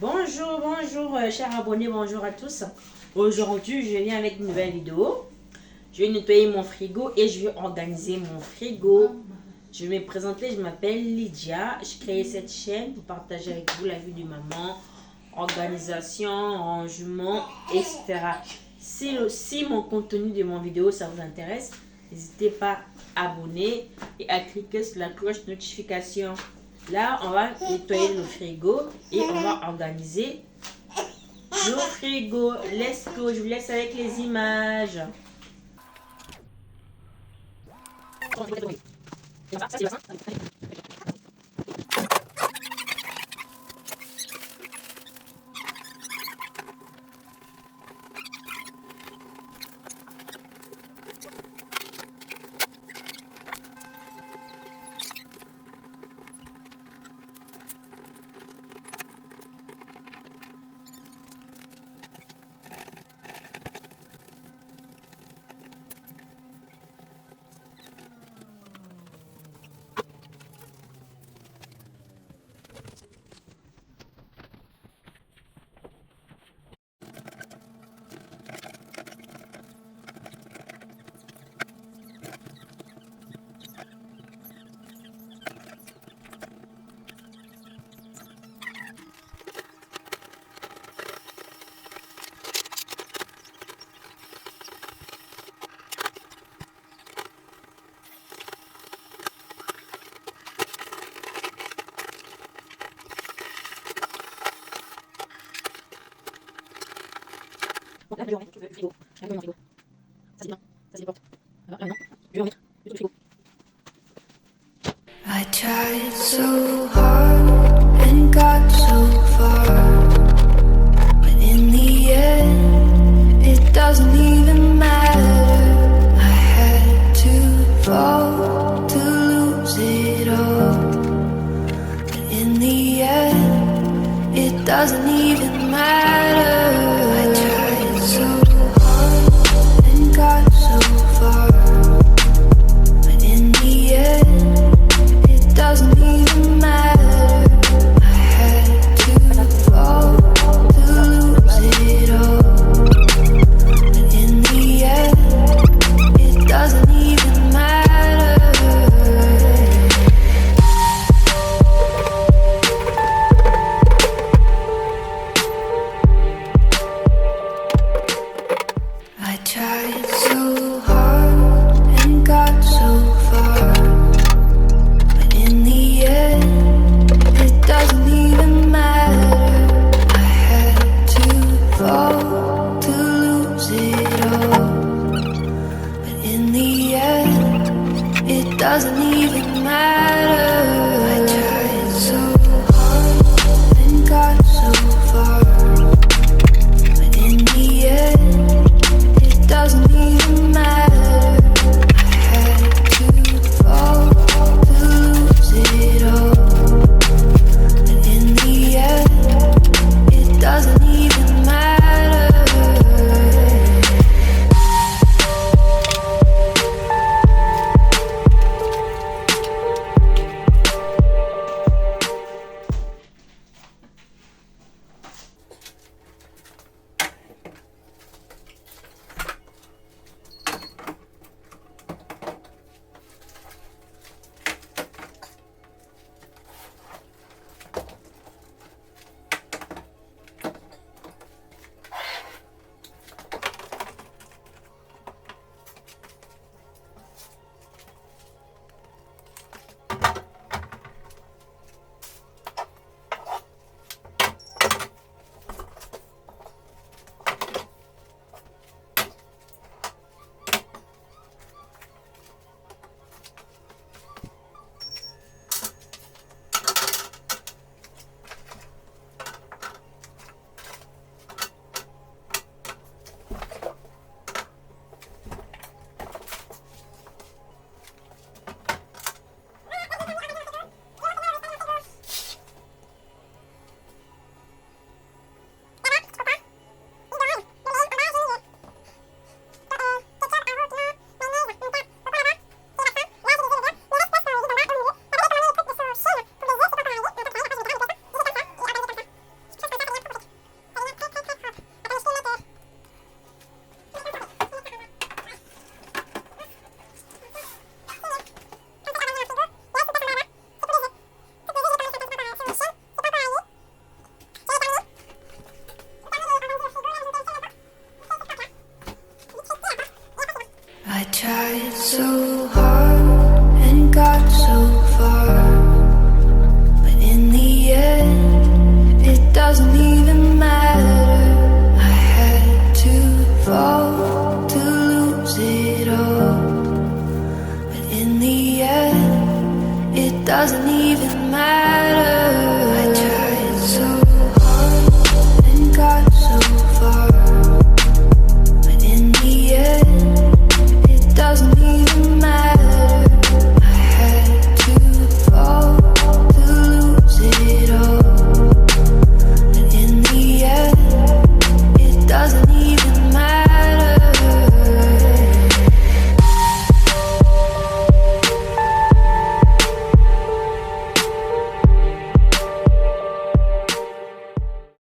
Bonjour, bonjour, chers abonnés, bonjour à tous. Aujourd'hui, je viens avec une nouvelle vidéo. Je vais nettoyer mon frigo et je vais organiser mon frigo. Je vais me présenter, je m'appelle Lydia. Je crée cette chaîne pour partager avec vous la vie de maman, organisation, rangement, etc. Si mon contenu de mon vidéo, ça vous intéresse, n'hésitez pas à abonner et à cliquer sur la cloche de notification. Là, on va nettoyer le frigo et on va organiser le frigo. Let's go, je vous laisse avec les images. Donc là, je vais remettre le frigo. Je vais remettre mon frigo. Ça c'est bien. Ça c'est les portes. Alors là non. Je vais remettre le frigo. I tried so hard and got so far, but in the end, it doesn't even matter. I had to fall to lose it all, but in the end, it doesn't even matter.